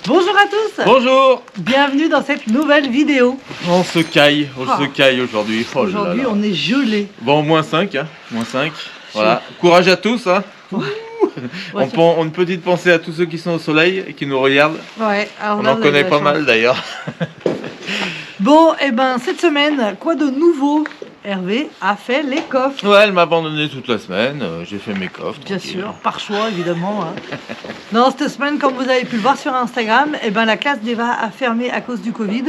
Bonjour à tous. Bonjour. Bienvenue dans cette nouvelle vidéo. On se caille aujourd'hui. Oh Aujourd'hui, là là. on est gelé. Bon, moins 5, hein. Moins 5. Voilà. Courage à tous, hein. Ouais, Une petite pensée à tous ceux qui sont au soleil et qui nous regardent. ouais, alors On là, en vous avez connaît de la pas chance. mal d'ailleurs. Bon, et ben cette semaine, quoi de nouveau? Hervé a fait les coffres. Ouais, elle m'a abandonné toute la semaine. J'ai fait mes coffres. Bien tranquille. sûr, par choix évidemment. Hein. Non, cette semaine, comme vous avez pu le voir sur Instagram, et ben la classe d'Eva a fermé à cause du Covid.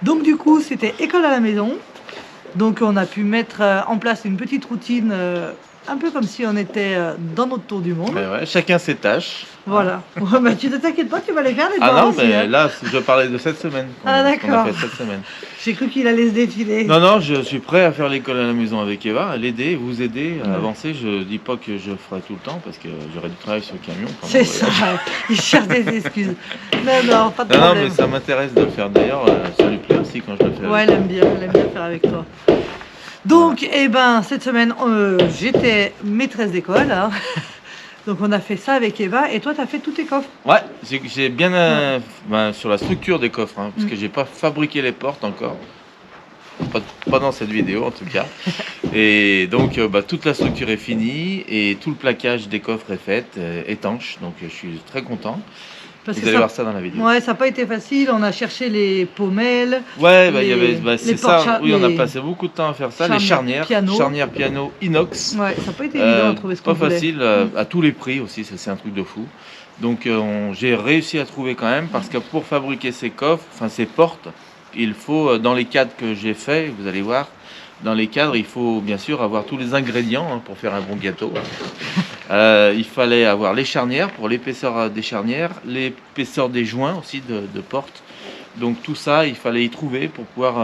Donc du coup, c'était école à la maison. Donc on a pu mettre en place une petite routine, un peu comme si on était dans notre tour du monde. Ouais, chacun ses tâches. Voilà. Ouais, bah, tu ne t'inquiètes pas, tu vas les faire les Ah devoirs non, aussi, mais hein. là, je parlais de cette semaine. Ah, qu'on a d'accord. fait cette semaine. J'ai cru qu'il allait se défiler. Non, non, je suis prêt à faire l'école à la maison avec Eva, à l'aider, vous aider à Ouais. avancer. Je dis pas que je ferai tout le temps parce que j'aurai du travail sur le camion. pendant C'est le ça, voyage. il cherche des excuses. Non, pas de Non, non, problème. mais ça m'intéresse de le faire d'ailleurs. Ça lui plaît aussi quand je le fais. Ouais, avec elle aime bien faire avec toi. Donc, eh ben, cette semaine, j'étais maîtresse d'école. Hein. Donc, on a fait ça avec Eva. Et toi, tu as fait tous tes coffres. Ouais, j'ai bien sur la structure des coffres, hein, parce que j'ai pas fabriqué les portes encore. Pas dans cette vidéo en tout cas. Et donc toute la structure est finie et tout le plaquage des coffres est fait, étanche. Donc je suis très content. Parce Vous que allez voir ça dans la vidéo. Ouais, ça n'a pas été facile. On a cherché les pommelles. Ouais, les- il y avait, c'est les ça. portes-cha- Oui, on a les passé beaucoup de temps à faire ça. Les charnières charnières piano inox. Ouais, ça n'a pas été évident à trouver ce qu'on Pas voulait. facile, à tous les prix aussi, ça c'est un truc de fou. Donc j'ai réussi à trouver quand même, parce que pour fabriquer ces coffres, enfin ces portes, il faut, dans les cadres que j'ai fait, vous allez voir, dans les cadres, il faut bien sûr avoir tous les ingrédients hein, pour faire un bon gâteau. Il fallait avoir les charnières pour l'épaisseur des charnières, l'épaisseur des joints aussi de porte. Donc tout ça, il fallait y trouver pour pouvoir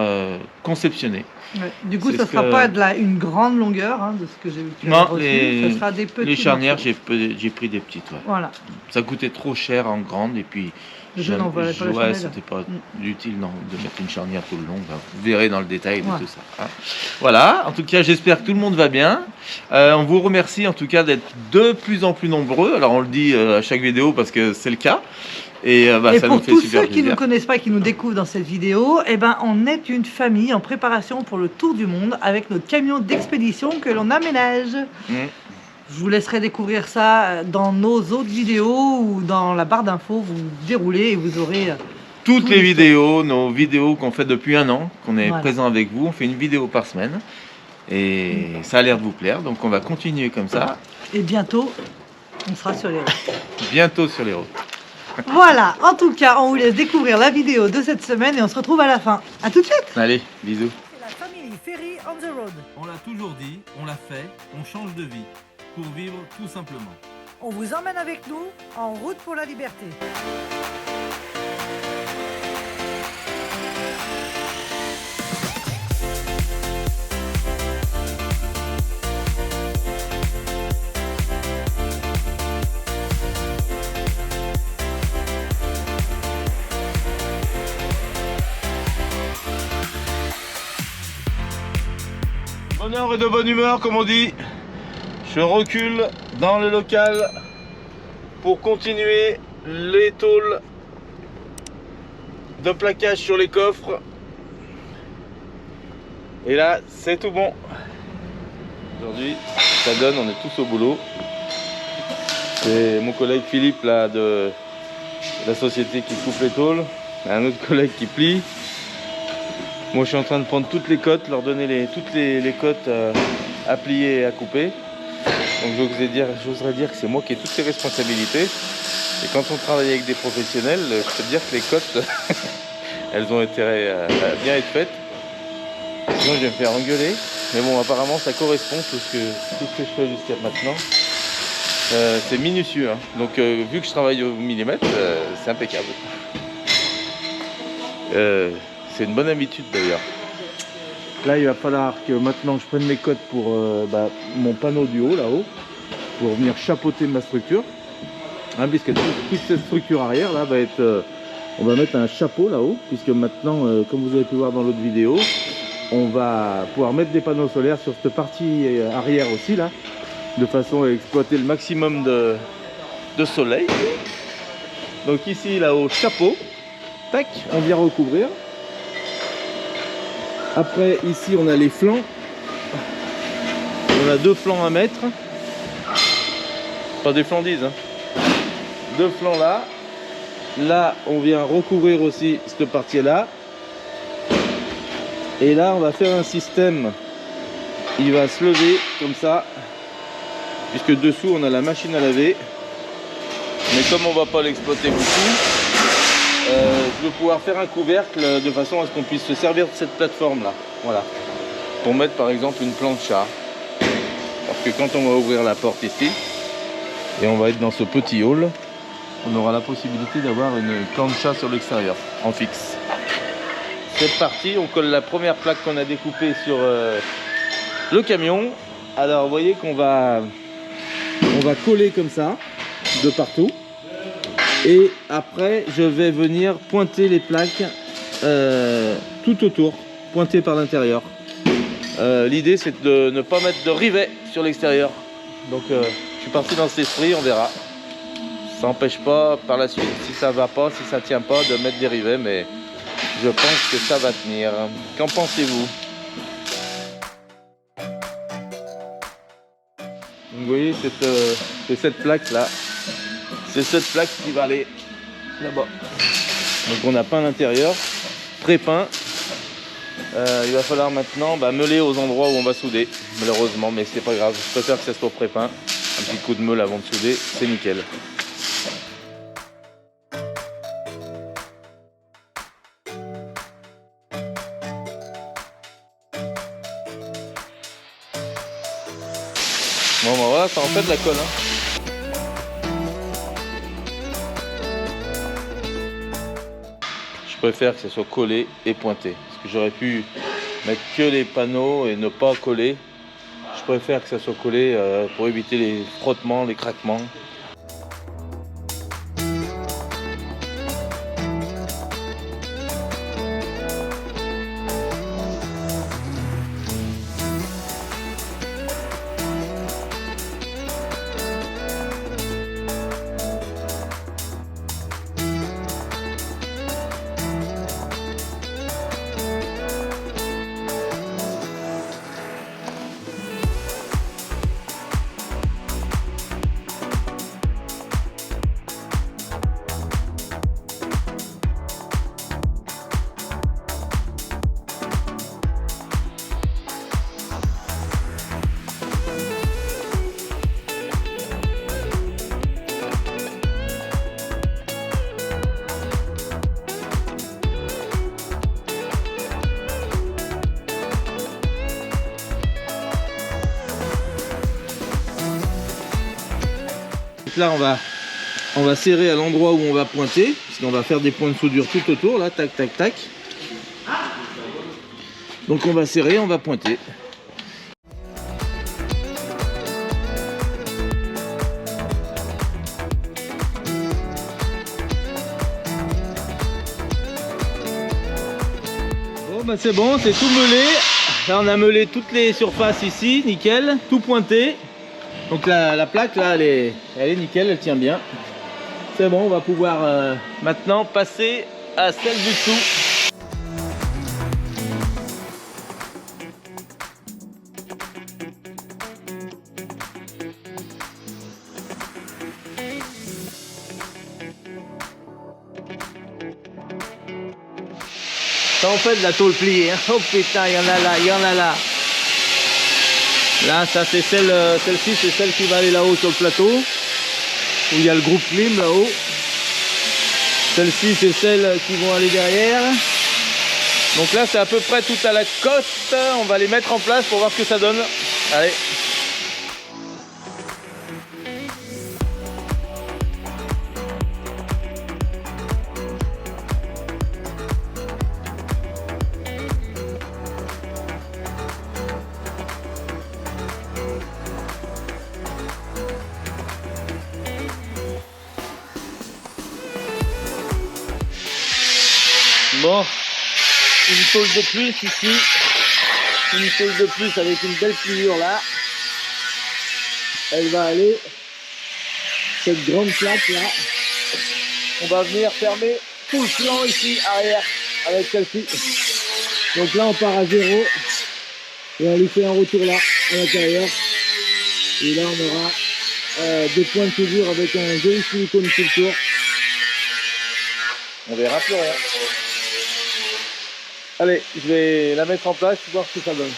conceptionner. Ouais. Du coup, C'est ça ne ce sera que- pas une grande longueur hein, de ce que j'ai vu que tu Non, avais reçu. Ça sera des petites. les charnières, morceaux. j'ai pris des petites. Ouais. Voilà. Ça coûtait trop cher en grande et puis Je n'en voulais pas la ouais, chandelle. c'était pas utile non, de mettre une charnière tout le long. Vous verrez dans le détail de Ouais. tout ça. Hein. Voilà, en tout cas j'espère que tout le monde va bien. On vous remercie en tout cas d'être de plus en plus nombreux. Alors on le dit à chaque vidéo parce que c'est le cas. Et Et ça pour nous fait tous super ceux qui ne plaisir. nous connaissent pas et qui nous découvrent dans cette vidéo, eh ben, on est une famille en préparation pour le tour du monde avec notre camion d'expédition que l'on aménage. Mm. Je vous laisserai découvrir ça dans nos autres vidéos ou dans la barre d'infos. Vous déroulez et vous aurez... Toutes Tout les le vidéos, nos vidéos qu'on fait depuis un an, qu'on est Voilà. présent avec vous, on fait une vidéo par semaine. Et ça a l'air de vous plaire, donc on va continuer comme ça, Et bientôt, on sera sur les routes. bientôt sur les routes. Voilà, en tout cas, on vous laisse découvrir la vidéo de cette semaine et on se retrouve à la fin. A tout de suite. Allez, bisous. C'est la famille Ferry on the road. On l'a toujours dit, on l'a fait, on change de vie pour vivre tout simplement. On vous emmène avec nous en route pour la liberté. Bonheur et de bonne humeur, comme on dit. Je recule dans le local pour continuer les tôles de plaquage sur les coffres. Et là, c'est tout bon. Aujourd'hui, ça donne, on est tous au boulot. C'est mon collègue Philippe là de la société qui coupe les tôles. Un autre collègue qui plie. Moi, je suis en train de prendre toutes les cotes, leur donner toutes les cotes à plier et à couper. Donc, j'oserais dire que c'est moi qui ai toutes ces responsabilités. Et quand on travaille avec des professionnels, je peux te dire que les cotes, elles ont intérêt à bien être faites. Sinon, je vais me faire engueuler. Mais bon, apparemment, ça correspond tout ce que je fais jusqu'à maintenant. C'est minutieux. Hein. Donc, vu que je travaille au millimètre, c'est impeccable. C'est une bonne habitude d'ailleurs. Là, il va falloir que maintenant je prenne mes cotes pour mon panneau du haut là-haut, pour venir chapeauter ma structure. Hein, puisque toute cette structure arrière là va être, on va mettre un chapeau là-haut, puisque maintenant, comme vous avez pu voir dans l'autre vidéo, on va pouvoir mettre des panneaux solaires sur cette partie arrière aussi là, de façon à exploiter le maximum de soleil. Donc ici, là, au chapeau, tac, on vient recouvrir. Après, ici, on a les flancs. On a 2 flancs à mettre. Pas des flandises, hein. 2 flancs là. Là, on vient recouvrir aussi cette partie-là. Et là, on va faire un système. Il va se lever comme ça. Puisque dessous, on a la machine à laver. Mais comme on va pas l'exploiter beaucoup, je vais pouvoir faire un couvercle de façon à ce qu'on puisse se servir de cette plateforme là. Voilà. Pour mettre par exemple une plancha. Parce que quand on va ouvrir la porte ici, et on va être dans ce petit hall, on aura la possibilité d'avoir une plancha sur l'extérieur, en fixe. C'est parti, on colle la première plaque qu'on a découpée sur le camion. Alors vous voyez qu'on va coller comme ça, de partout. Et après, je vais venir pointer les plaques tout autour, pointer par l'intérieur. L'idée, c'est de ne pas mettre de rivet sur l'extérieur. Donc, je suis parti dans cet esprit, on verra. Ça n'empêche pas, par la suite, si ça va pas, si ça tient pas, de mettre des rivets, mais je pense que ça va tenir. Qu'en pensez-vous? Vous voyez, c'est cette plaque-là. C'est cette plaque qui va aller là-bas. Donc on a peint l'intérieur, pré-peint. Il va falloir maintenant meuler aux endroits où on va souder, malheureusement, mais c'est pas grave. Je préfère que ça soit pré-peint. Un petit coup de meule avant de souder, c'est nickel. Bon voilà, ça en fait de la colle, hein. Je préfère que ça soit collé et pointé. Parce que j'aurais pu mettre que les panneaux et ne pas coller. Je préfère que ça soit collé pour éviter les frottements, les craquements. Là on va serrer à l'endroit où on va pointer, parce qu'on va faire des points de soudure tout autour, là, tac tac tac. Donc on va serrer, on va pointer. Bon c'est bon, c'est tout meulé. Là on a meulé toutes les surfaces ici, nickel, tout pointé. Donc la plaque là, elle est nickel, elle tient bien. C'est bon, on va pouvoir maintenant passer à celle du dessous. Ça en fait de la tôle pliée, hein. Oh putain, il y en a là, il y en a là. Là, ça c'est celle-ci, c'est celle qui va aller là-haut sur le plateau, où il y a le groupe clim là-haut. Celle-ci, c'est celles qui vont aller derrière. Donc là, c'est à peu près tout à la cote. On va les mettre en place pour voir ce que ça donne. Allez. Bon, une tôle de plus ici, une tôle de plus avec une belle pliure là. Elle va aller, cette grande plaque là, on va venir fermer tout le flanc ici arrière avec celle-ci. Donc là on part à 0 et on lui fait un retour là à l'intérieur. Et là on aura des points de soudure avec un joli silicone tout le tour. On verra plus rien. Allez, je vais la mettre en place, voir ce que ça donne.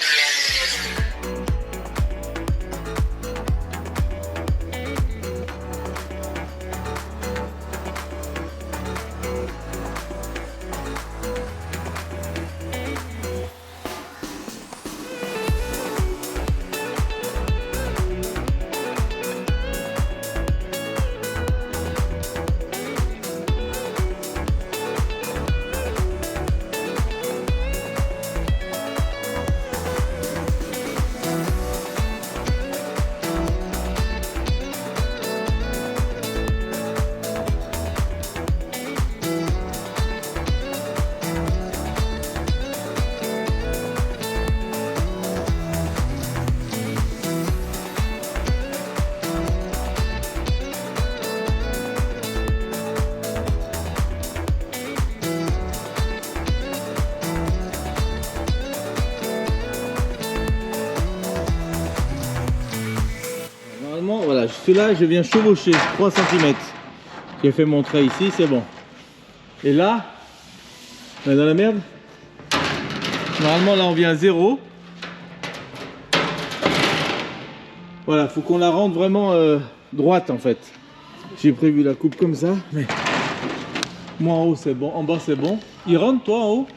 Voilà, celui-là, je viens chevaucher 3 cm. J'ai fait mon trait ici, c'est bon. Et là, on est dans la merde. Normalement, là, on vient à 0. Voilà, faut qu'on la rende vraiment droite en fait. J'ai prévu la coupe comme ça, mais moi en haut c'est bon, en bas c'est bon. Il rentre toi en haut?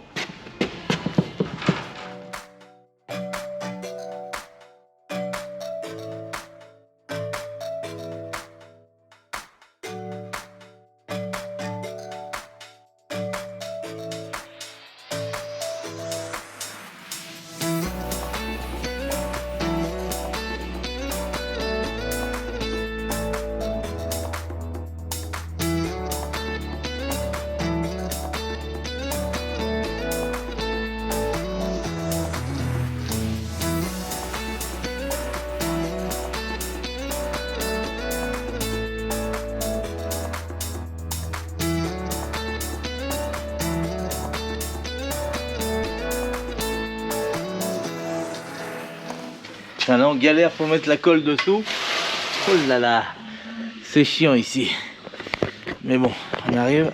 Là on galère pour mettre la colle dessous. Oh là là, c'est chiant ici. Mais bon, on arrive.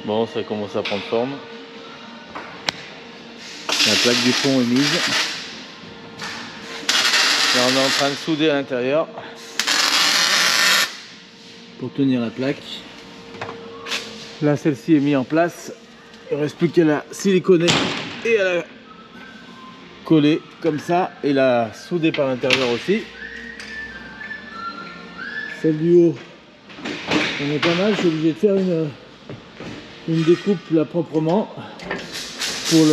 Bon, ça commence à prendre forme. La plaque du fond est mise. Là, on est en train de souder à l'intérieur pour tenir la plaque. Là, celle-ci est mise en place. Il ne reste plus qu'à la siliconer et à la coller comme ça et la souder par l'intérieur aussi. Celle du haut On est pas mal, je suis obligé de faire une découpe là proprement pour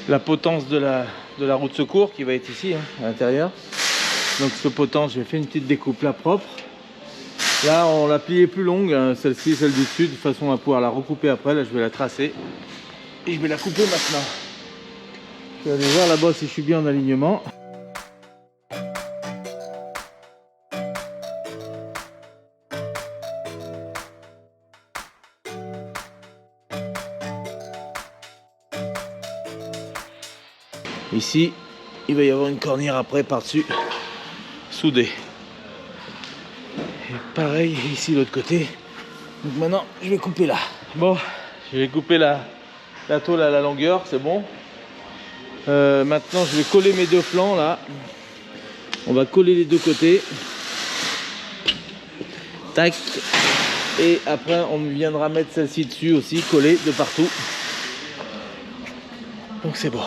la potence de la roue de secours qui va être ici, hein, à l'intérieur. Donc ce potence, j'ai fait une petite découpe là propre. Là on l'a pliée plus longue, hein, celle-ci, celle du dessus, de façon à pouvoir la recouper après. Là je vais la tracer et je vais la couper maintenant. Je vais aller voir là-bas si je suis bien en alignement. Ici, il va y avoir une cornière après par-dessus, soudée. Et pareil ici l'autre côté. Donc maintenant, je vais couper là. Bon, je vais couper la tôle à la longueur, c'est bon. Maintenant, je vais coller mes deux flancs là. On va coller les deux côtés. Tac. Et après, on viendra mettre celle-ci dessus aussi, collée de partout. Donc c'est bon.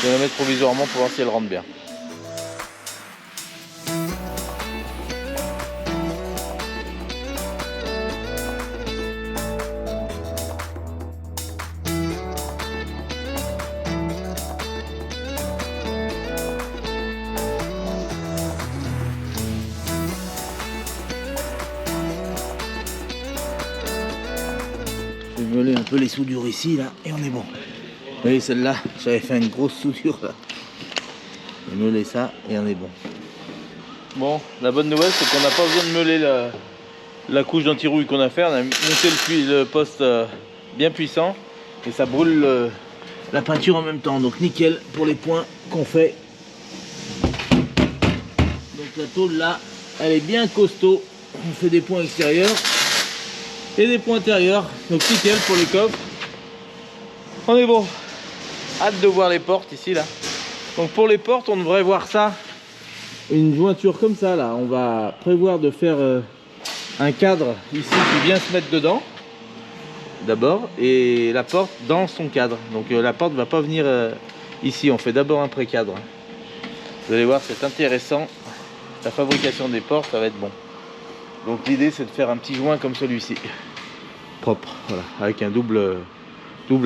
Je vais la mettre provisoirement pour voir si elle rentre bien. Je vais meuler un peu les soudures ici là et on est bon. Vous voyez celle-là, j'avais fait une grosse soudure là. Je vais meuler ça et on est bon. Bon, la bonne nouvelle c'est qu'on n'a pas besoin de meuler la couche d'anti-rouille qu'on a fait. On a monté le poste bien puissant et ça brûle la peinture en même temps. Donc nickel pour les points qu'on fait. Donc la tôle là, elle est bien costaud. On fait des points extérieurs et des points intérieurs. Donc nickel pour les coffres. On est bon. Hâte de voir les portes ici là. Donc pour les portes on devrait voir ça, une jointure comme ça là. On va prévoir de faire un cadre ici qui vient se mettre dedans d'abord et la porte dans son cadre. Donc la porte va pas venir ici. On fait d'abord un pré-cadre. Vous allez voir, c'est intéressant. La fabrication des portes, ça va être bon. Donc l'idée c'est de faire un petit joint comme celui-ci, propre, voilà, avec un double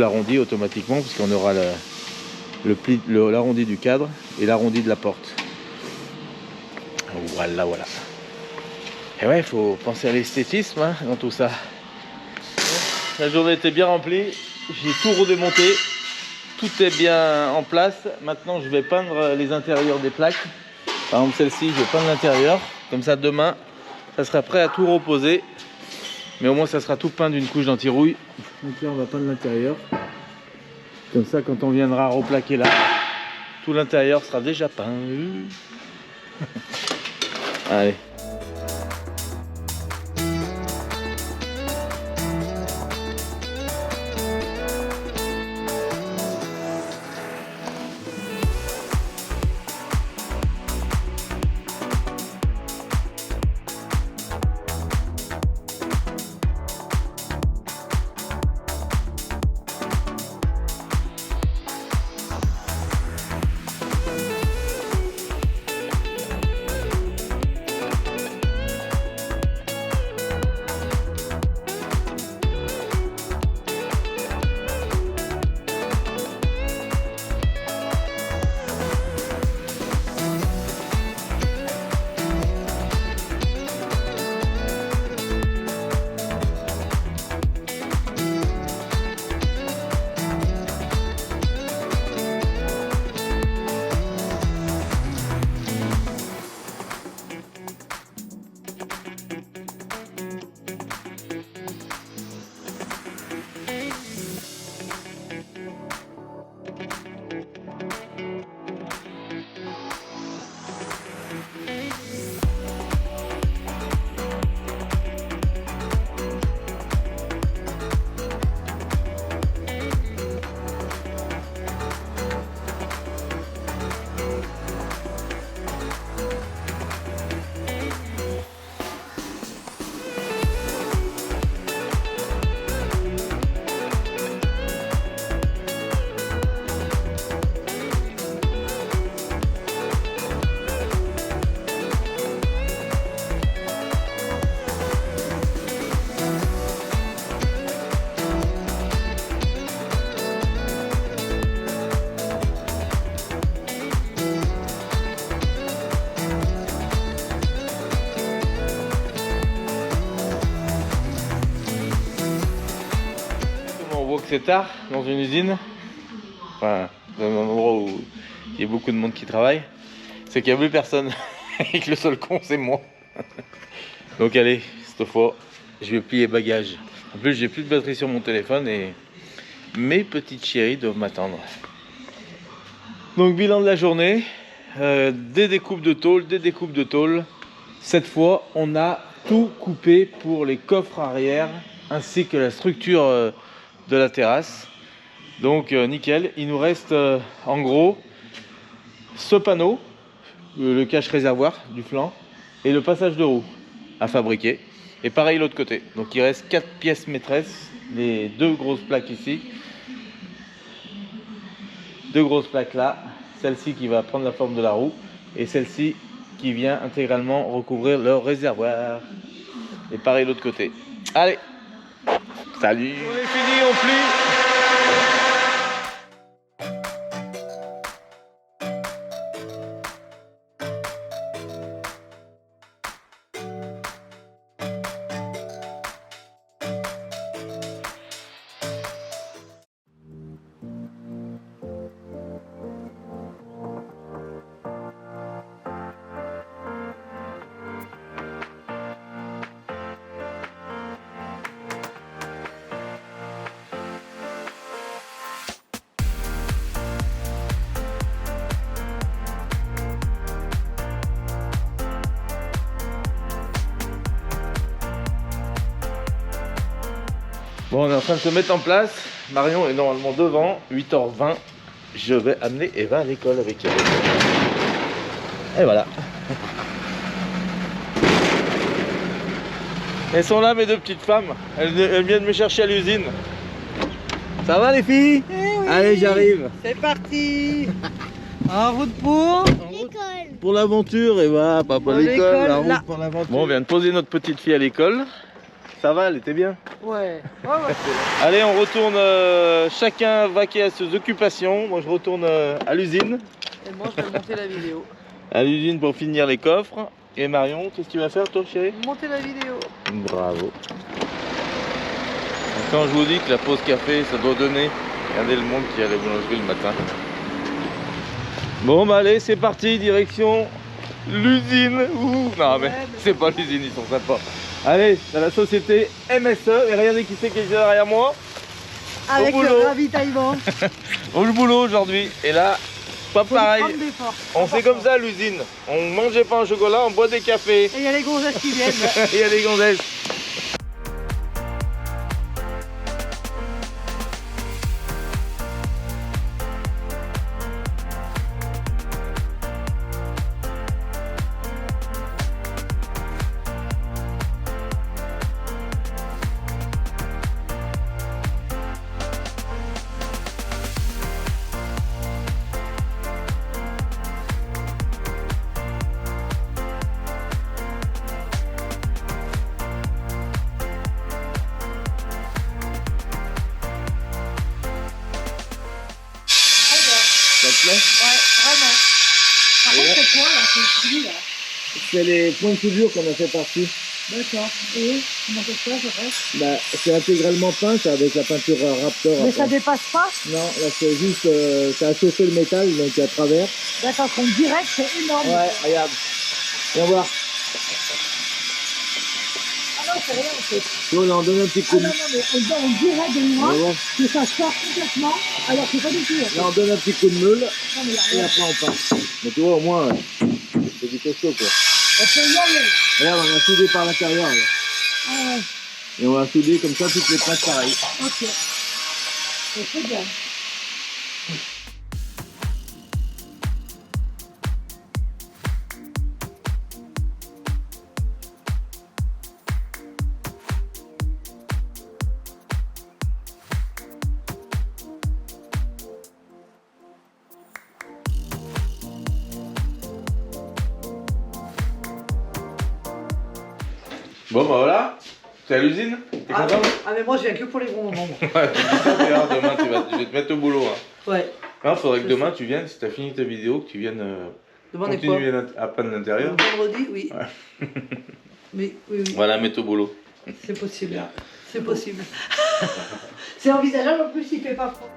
arrondi automatiquement, puisqu'on aura l'arrondi du cadre et l'arrondi de la porte. Voilà. Et ouais, il faut penser à l'esthétisme hein, dans tout ça. La journée était bien remplie, j'ai tout redémonté, tout est bien en place. Maintenant je vais peindre les intérieurs des plaques. Par exemple celle-ci, je vais peindre l'intérieur, comme ça demain ça sera prêt à tout reposer. Mais au moins ça sera tout peint d'une couche d'anti-rouille. Donc là on va peindre l'intérieur. Comme ça quand on viendra replaquer là, tout l'intérieur sera déjà peint. Allez. que c'est tard dans une usine, enfin dans un endroit où il y a beaucoup de monde qui travaille, c'est qu'il n'y a plus personne et que le seul con c'est moi. Donc allez, cette fois, je vais plier bagages. En plus, j'ai plus de batterie sur mon téléphone et mes petites chéries doivent m'attendre. Donc bilan de la journée, des découpes de tôle. Cette fois, on a tout coupé pour les coffres arrière ainsi que la structure de la terrasse. Donc nickel, il nous reste en gros ce panneau, le cache réservoir du flanc et le passage de roue à fabriquer. Et pareil l'autre côté. Donc il reste 4 pièces maîtresses, les 2 grosses plaques ici. 2 grosses plaques là, celle-ci qui va prendre la forme de la roue et celle-ci qui vient intégralement recouvrir le réservoir. Et pareil l'autre côté. Allez, salut. On est fini, on plie. Bon, on est en train de se mettre en place. Marion est normalement devant, 8h20. Je vais amener Eva à l'école avec elle. Et voilà. Elles sont là, mes 2 petites femmes. Elles viennent me chercher à l'usine. Ça va les filles? Eh oui. Allez, j'arrive. C'est parti. En route pour L'école. Pour l'aventure, Eva, pas pour l'école, la route là. pour l'aventure. Bon, on vient de poser notre petite fille à l'école. Ça va, elle était bien? Ouais. Allez, on retourne chacun vaquer à ses occupations. Moi, je retourne à l'usine. Et moi, je vais monter la vidéo. À l'usine pour finir les coffres. Et Marion, qu'est-ce que tu vas faire, toi, chérie? Monter la vidéo. Bravo. Quand je vous dis que la pause café, ça doit donner. Regardez le monde qui est à la boulangerie le matin. Bon, bah allez, c'est parti, direction l'usine. Ouh, non, mais c'est pas l'usine, ils sont sympas. Allez, dans la société MSE, et regardez qui c'est qui est derrière moi. Avec Au le boulot. ravitaillement. Au boulot aujourd'hui. Et là, pas Faut pareil. prendre des forces. On fait comme ça à l'usine. On mangeait pas en chocolat, on boit des cafés. Et il y a les gonzesses qui viennent. Et il y a des gonzesses. Ça te plaît? Ouais, vraiment. Par Et contre, là- c'est quoi là? C'est fini là. C'est les points de soudure qu'on a fait partie. D'accord. Et comment ça se passe après? Bah, c'est intégralement peint, ça, avec la peinture Raptor. Mais ça dépasse pas? Non, là c'est juste, ça a chauffé le métal, donc à travers. D'accord, donc direct, c'est énorme. Ouais, regarde. Viens voir. Ah non, c'est rien en fait. Tu vois, là, on donne un petit Ah coup non, de... non, mais on dirait de On va moi voir. que ça sort complètement, alors que pas du tout. En fait. Là, on donne un petit coup de meule, Non, mais y a et rien. après on peint. Mais tu vois, au moins, c'est du costaud, quoi. On peut y aller. Regarde, on a soudé par l'intérieur, là. Ah ouais, Et on va souder comme ça toutes les plaques pareilles. ok. C'est bien. Bon, bah voilà. C'est à l'usine? T'es Ah, content? mais moi je viens que pour les bons moments. moi. Ouais, demain, je vais te mettre au boulot. Hein. Ouais. Non, faudrait que demain tu viennes, si t'as fini ta vidéo, que tu viennes Demandez quoi? continuer à peindre l'intérieur. Vendredi, oui. Ouais. Oui, oui, oui. Voilà, mettre au boulot. C'est possible. c'est possible. C'est envisageable, en plus il fait pas froid.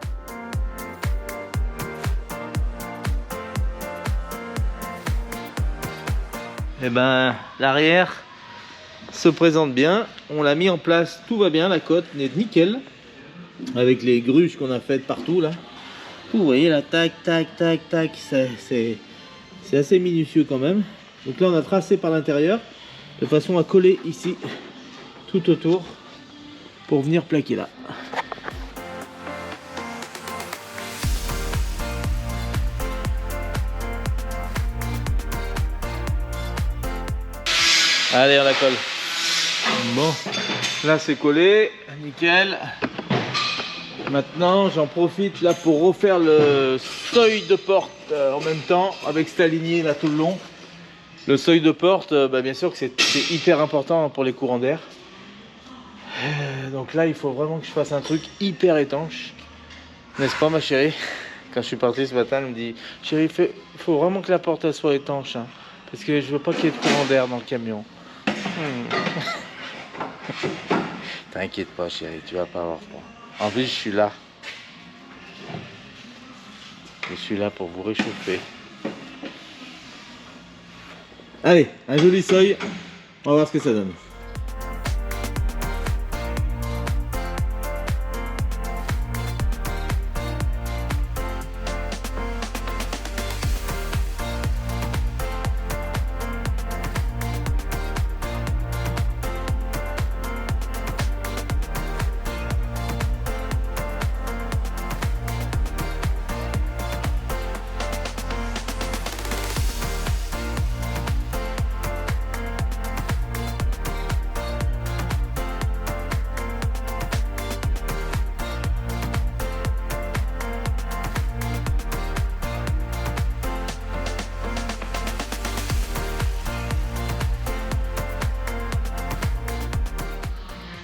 Eh ben, l'arrière se présente bien. On l'a mis en place, tout va bien, la cote est nickel. Avec les gruges qu'on a faites partout là. Vous voyez là, tac, tac, tac, tac. C'est assez minutieux quand même. Donc là, on a tracé par l'intérieur de façon à coller ici, tout autour, pour venir plaquer là. Allez, on la colle. Bon, là c'est collé, nickel. Maintenant, j'en profite là pour refaire le seuil de porte en même temps avec cette alignée là tout le long. Le seuil de porte, bien sûr que c'est hyper important pour les courants d'air. Donc là, il faut vraiment que je fasse un truc hyper étanche. N'est-ce pas, ma chérie? Quand je suis parti ce matin, elle me dit: chérie, il faut vraiment que la porte elle soit étanche, hein, parce que je veux pas qu'il y ait de courant d'air dans le camion. T'inquiète pas, chérie, tu vas pas avoir froid. En plus, je suis là. Je suis là pour vous réchauffer. Allez, un joli seuil. On va voir ce que ça donne.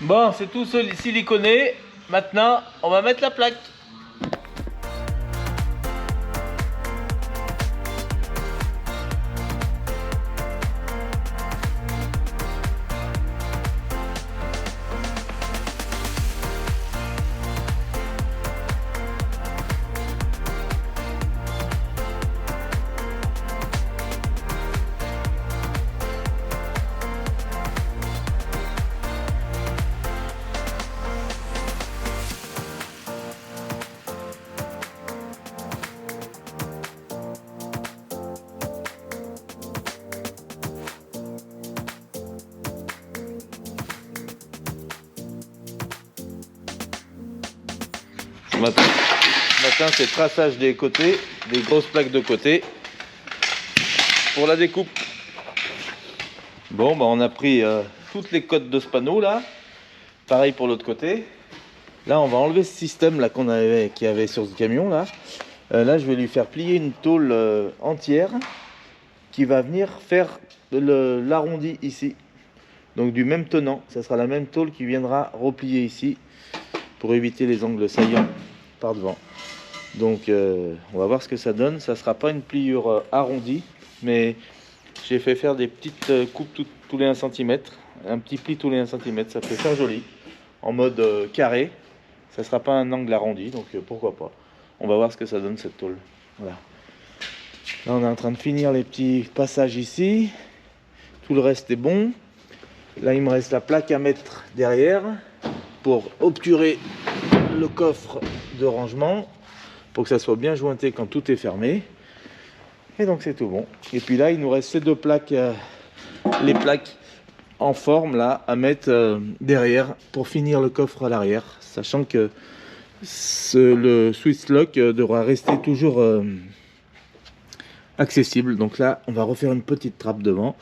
Bon, c'est tout siliconé. Maintenant, on va mettre la plaque. Maintenant c'est traçage des côtés, des grosses plaques de côté pour la découpe. Bon, on a pris toutes les cotes de ce panneau là. Pareil pour l'autre côté. Là on va enlever ce système là qu'il y avait sur ce camion là. Là je vais lui faire plier une tôle entière qui va venir faire l'arrondi ici. Donc du même tenant, ça sera la même tôle qui viendra replier ici pour éviter les angles saillants par devant. Donc on va voir ce que ça donne. Ça sera pas une pliure arrondie, mais j'ai fait faire des petites coupes tous les 1 cm, un petit pli tous les 1 cm, ça peut faire joli en mode carré. Ça sera pas un angle arrondi, donc pourquoi pas. On va voir ce que ça donne cette tôle. Voilà. Là on est en train de finir les petits passages ici. Tout le reste est bon. Là il me reste la plaque à mettre derrière pour obturer le coffre de rangement pour que ça soit bien jointé quand tout est fermé. Et donc c'est tout bon. Et puis là il nous reste ces deux plaques, les plaques en forme là à mettre derrière pour finir le coffre à l'arrière, sachant que le Swiss Lock devra rester toujours accessible. Donc là on va refaire une petite trappe devant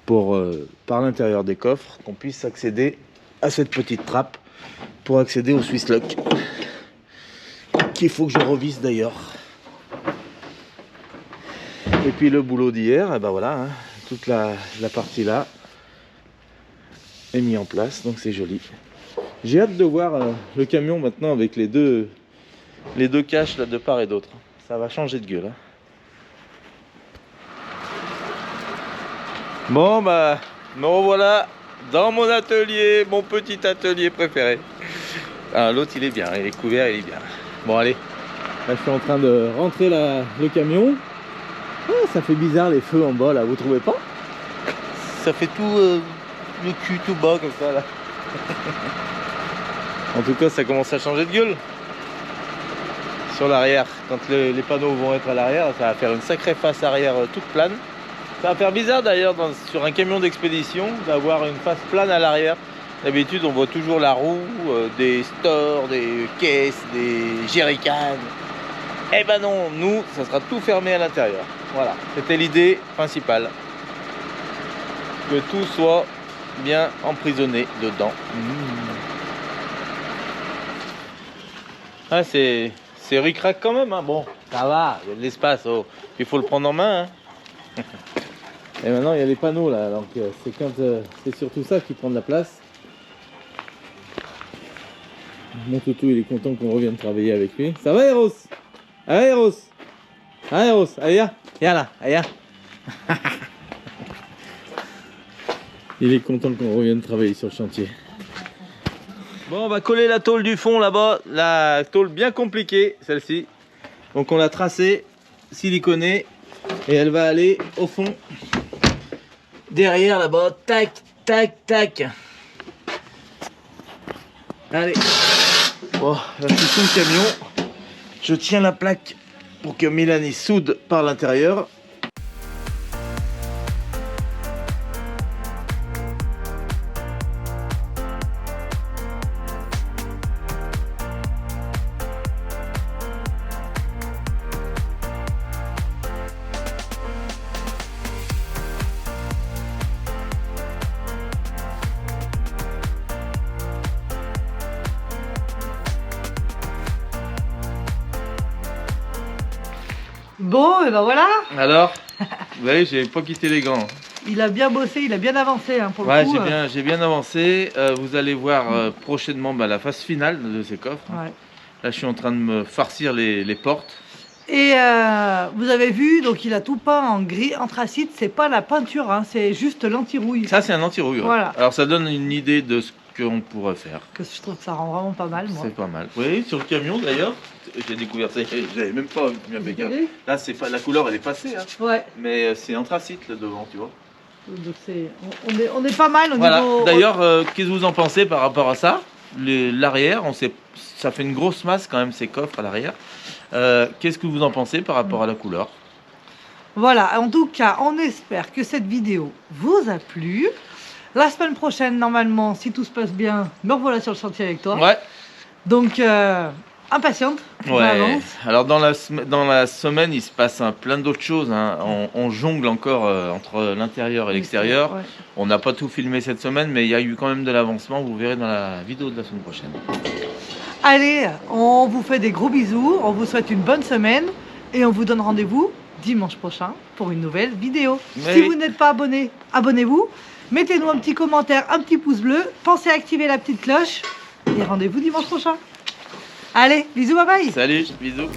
pour par l'intérieur des coffres qu'on puisse accéder à cette petite trappe pour accéder au Swiss Lock, qu'il faut que je revisse d'ailleurs. Et puis le boulot d'hier, et ben voilà, hein, toute la partie là est mise en place, donc c'est joli. J'ai hâte de voir le camion maintenant avec les deux caches là de part et d'autre. Ça va changer de gueule. Hein. Bon me revoilà dans mon atelier, mon petit atelier préféré. Ah, l'autre il est bien, il est couvert, il est bien. Bon allez, là je suis en train de rentrer le camion. Oh, ça fait bizarre les feux en bas là, vous trouvez pas? Ça fait tout le cul tout bas comme ça là. En tout cas ça commence à changer de gueule. Sur l'arrière, quand les panneaux vont être à l'arrière, ça va faire une sacrée face arrière toute plane. Ça va faire bizarre d'ailleurs sur un camion d'expédition d'avoir une face plane à l'arrière. D'habitude on voit toujours la roue, des stores, des caisses, des jerrycans. Eh ben non, nous ça sera tout fermé à l'intérieur. Voilà, c'était l'idée principale. Que tout soit bien emprisonné dedans. Ah, c'est ric-rac quand même, hein. Bon, ça va, il y a de l'espace, oh. Il faut le prendre en main, hein. Et maintenant il y a les panneaux là, donc c'est surtout ça qui prend de la place. Mon toutou il est content qu'on revienne travailler avec lui. Ça va Eros? Allez Eros? Allez Eros, allez viens là, allez viens. Il est content qu'on revienne travailler sur le chantier. Bon, on va coller la tôle du fond là-bas, la tôle bien compliquée, celle-ci. Donc on l'a tracée, siliconée, et elle va aller au fond, derrière là-bas, tac, tac, tac. Allez, bon, là c'est tout le camion. Je tiens la plaque pour que Mélanie soude par l'intérieur. Bon, et ben voilà. Alors, vous voyez, j'ai pas quitté les gants. Il a bien bossé, il a bien avancé hein, pour Ouais, le coup. j'ai bien avancé. Vous allez voir prochainement la phase finale de ces coffres. Ouais. Là, je suis en train de me farcir les portes. Et vous avez vu, donc il a tout peint en gris anthracite. C'est pas la peinture, hein, c'est juste l'anti-rouille. Ça, c'est un anti-rouille. Ouais. Voilà. Alors, ça donne une idée de ce qu'on pourrait faire. Que je trouve que ça rend vraiment pas mal, moi. C'est pas mal. Oui, sur le camion d'ailleurs, j'ai découvert ça. J'avais même pas bien fait gaffe. Là, c'est pas la couleur, elle est passée. Hein. Ouais. Mais c'est anthracite là devant, tu vois. Donc on est pas mal au Voilà. niveau. D'ailleurs, qu'est-ce que vous en pensez par rapport à ça? L'arrière, ça fait une grosse masse quand même ces coffres à l'arrière. Qu'est-ce que vous en pensez par rapport à la couleur? Voilà, en tout cas, on espère que cette vidéo vous a plu. La semaine prochaine, normalement, si tout se passe bien, me revoilà sur le chantier avec toi. Ouais. Donc, impatiente. Ouais. Alors dans la semaine, il se passe plein d'autres choses. Hein. On jongle encore entre l'intérieur et l'extérieur. Ouais. On n'a pas tout filmé cette semaine, mais il y a eu quand même de l'avancement. Vous verrez dans la vidéo de la semaine prochaine. Allez, on vous fait des gros bisous. On vous souhaite une bonne semaine. Et on vous donne rendez-vous dimanche prochain pour une nouvelle vidéo. Mais si vous n'êtes pas abonné, abonnez-vous. Mettez-nous un petit commentaire, un petit pouce bleu. Pensez à activer la petite cloche. Et rendez-vous dimanche prochain. Allez, bisous, bye bye. Salut, bisous.